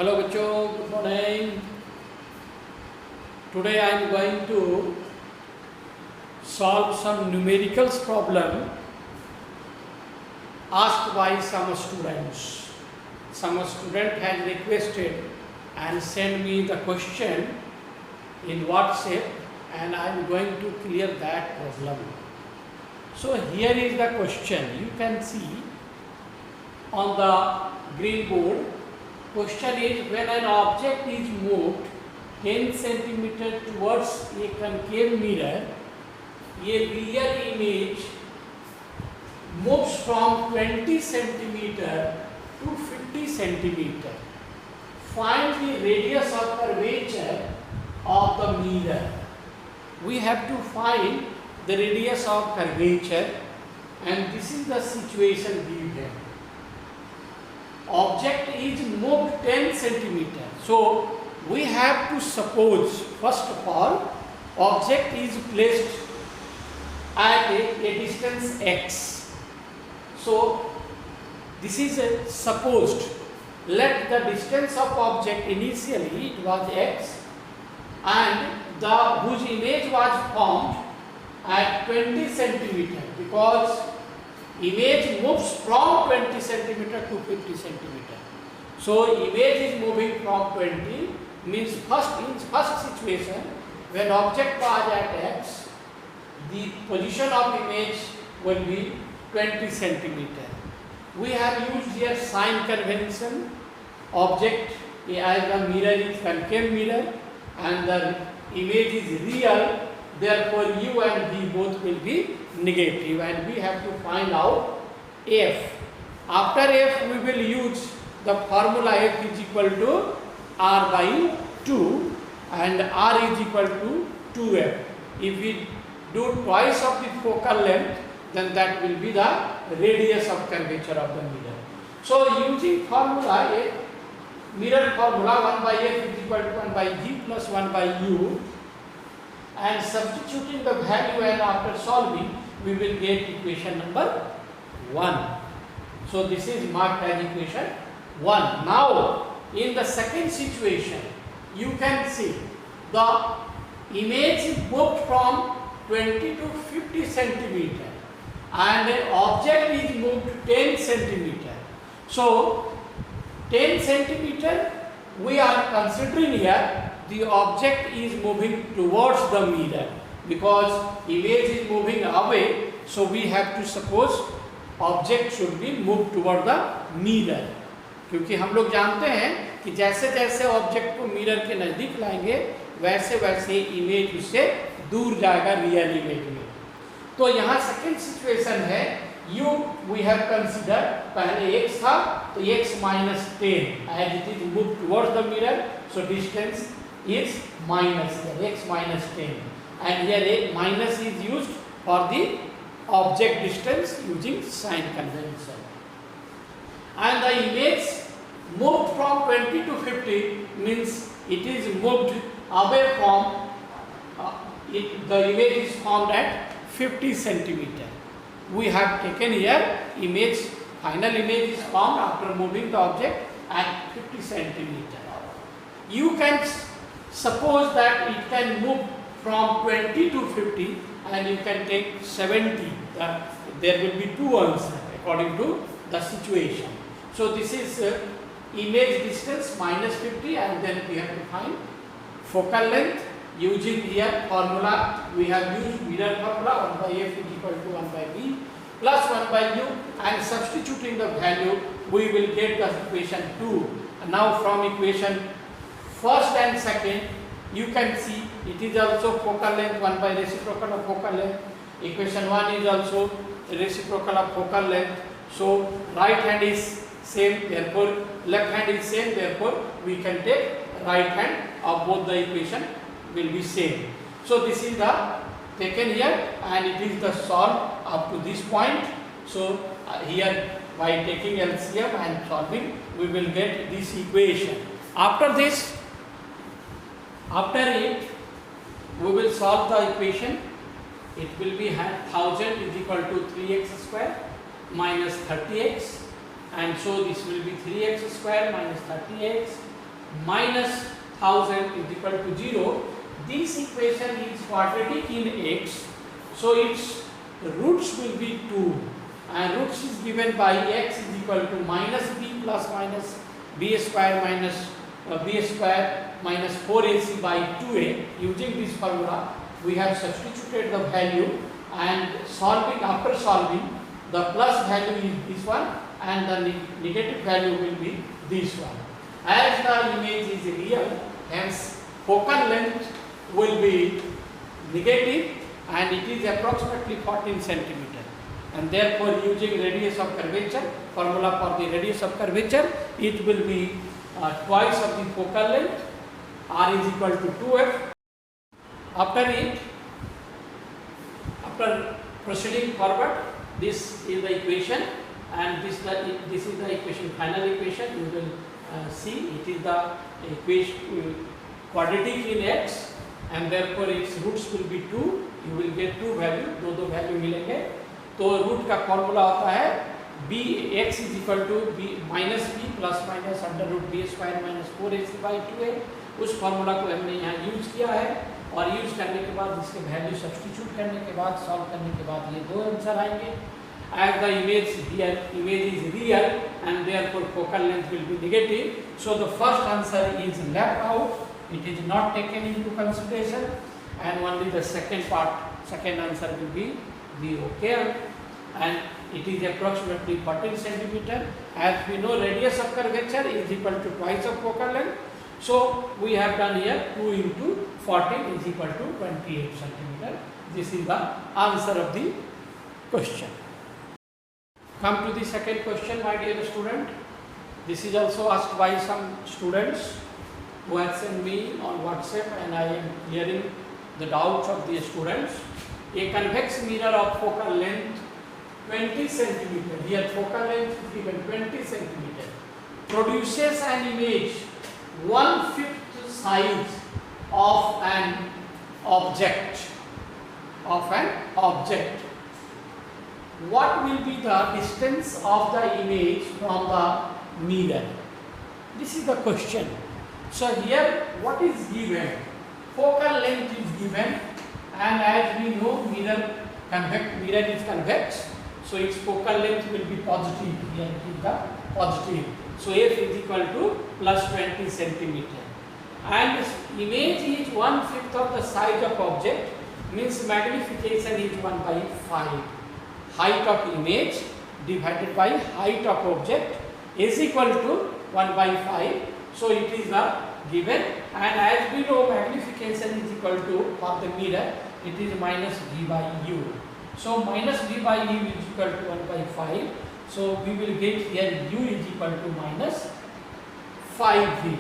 Hello बच्चों, good morning. Today I am going to solve some numericals problem asked by some students. Some student has requested and sent me the question in WhatsApp and I am going to clear that problem. So here is the question. You can see on the green board. Question is, when an object is moved 10 centimeter towards a concave mirror, a real image moves from 20 centimeter to 50 centimeter. Find the radius of curvature of the mirror. We have to find the radius of curvature, and this is the situation given. Object is moved 10 centimeter. So we have to suppose, first of all, object is placed at a distance x. So this is supposed. Let the distance of object initially it was x, and whose image was formed at 20 centimeter, because image moves from 20 centimeter to 50 centimeter. So image is moving from 20 means in first situation, when object was at x, the position of image will be 20 centimeter. We have used here sign convention. Object as the mirror is concave mirror and the image is real, therefore u and v both will be negative, and we have to find out f. After f we will use the formula f is equal to r by 2 and r is equal to 2f. If we do twice of the focal length, then that will be the radius of curvature of the mirror. So using formula f, mirror formula 1 by f is equal to 1 by g plus 1 by u, and substituting the value and after solving we will get equation number 1. So this is marked as equation 1. Now in the second situation you can see the image is moved from 20 to 50 centimeter and the object is moved to 10 centimeter. So 10 centimeter we are considering here the object is moving towards the mirror, because image is moving away, so we have to suppose object should be moved toward the mirror. क्योंकि हम लोग जानते हैं कि जैसे जैसे object को mirror के नज़दीक लाएंगे वैसे वैसे इमेज उससे दूर जाएगा रियल इमेज में. तो यहाँ सेकेंड सिचुएशन है u we have considered, पहले x था तो x minus 10 as it is moved towards the mirror, so distance is minus here, x minus 10, and here a minus is used for the object distance using sign convention. And the image moved from 20 to 50 means it is moved away from the image is formed at 50 centimeter. We have taken here image, final image is formed after moving the object at 50 centimeter. You can suppose that it can move from 20 to 50 and you can take 70. There will be two answers according to the situation. So this is image distance minus 50, and then we have to find focal length using here formula. We have used mirror formula 1 by f is equal to 1 by v plus 1 by u, and substituting the value we will get the equation 2. And now from equation first and second you can see it is also focal length 1 by reciprocal of focal length. Equation 1 is also reciprocal of focal length. So right hand is same, therefore left hand is same, therefore we can take right hand of both the equation will be same. So this is the taken here and it is the solve up to this point. So here by taking LCM and solving we will get this equation. After this, after it we will solve the equation. It will be 1000 is equal to 3x square minus 30x, and so this will be 3x square minus 30x minus 1000 is equal to 0. This equation is quadratic in x, so its roots will be 2, and roots is given by x is equal to minus b plus minus b square minus b square minus 4ac by 2a. Using this formula, we have substituted the value, and after solving, the plus value is this one and the negative value will be this one. As the image is real, hence focal length will be negative and it is approximately 14 centimeter, and therefore using radius of curvature, formula for the radius of curvature, it will be twice of the focal length, r is equal to 2f. After proceeding forward, this is the equation, and this is the equation, final equation. You will see it is the equation quadratic in x, and therefore its roots will be 2. You will get 2 value, दो value मिलेंगे. तो root का formula होता है b x is equal to b minus b plus minus under root b square minus 4ac by 2a. उस formula को हमने यहाँ यूज किया है, और यूज करने के बाद इसके वैल्यू सब्स्टिट्यूट करने के बाद, सॉल्व करने के बाद ये दो आंसर आएंगे. As the image is real and therefore focal length will be negative, so the first answer is left out. It is not taken into consideration, and only the second answer will be the okay, and it is approximately 14 centimeter. As we know, radius of curvature is equal to twice of focal length, so we have done here 2 into 14 is equal to 28 centimeter. This is the answer of the question. Come to the second question, my dear student. This is also asked by some students who have sent me on WhatsApp, and I am hearing the doubts of the students. A convex mirror of focal length 20 centimeter, here focal length is given 20 centimeter, produces an image 1/5 size of an object. What will be the distance of the image from the mirror? This is the question. So here what is given? Focal length is given, and as we know, mirror is convex, so its focal length will be positive. Here it is the positive. So f is equal to plus 20 centimeter, and this image is 1/5 of the size of object, means magnification is 1/5. Height of image divided by height of object is equal to 1/5. So it is the given, and as we know, magnification is equal to, for the mirror, it is minus v by u. So minus v by u is equal to 1/5. So we will get here u is equal to minus 5v.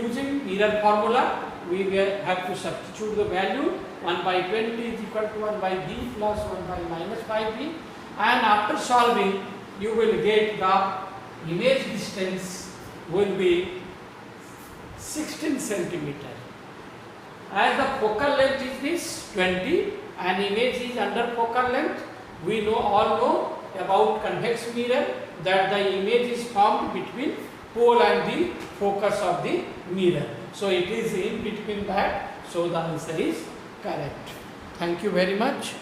Using mirror formula, we will have to substitute the value. 1/20 is equal to 1/v plus 1/-5v, and after solving, you will get the image distance will be 16 centimeter. As the focal length is this 20 and image is under focal length, we all know about convex mirror, that the image is formed between pole and the focus of the mirror. So it is in between that, so the answer is correct. Thank you very much.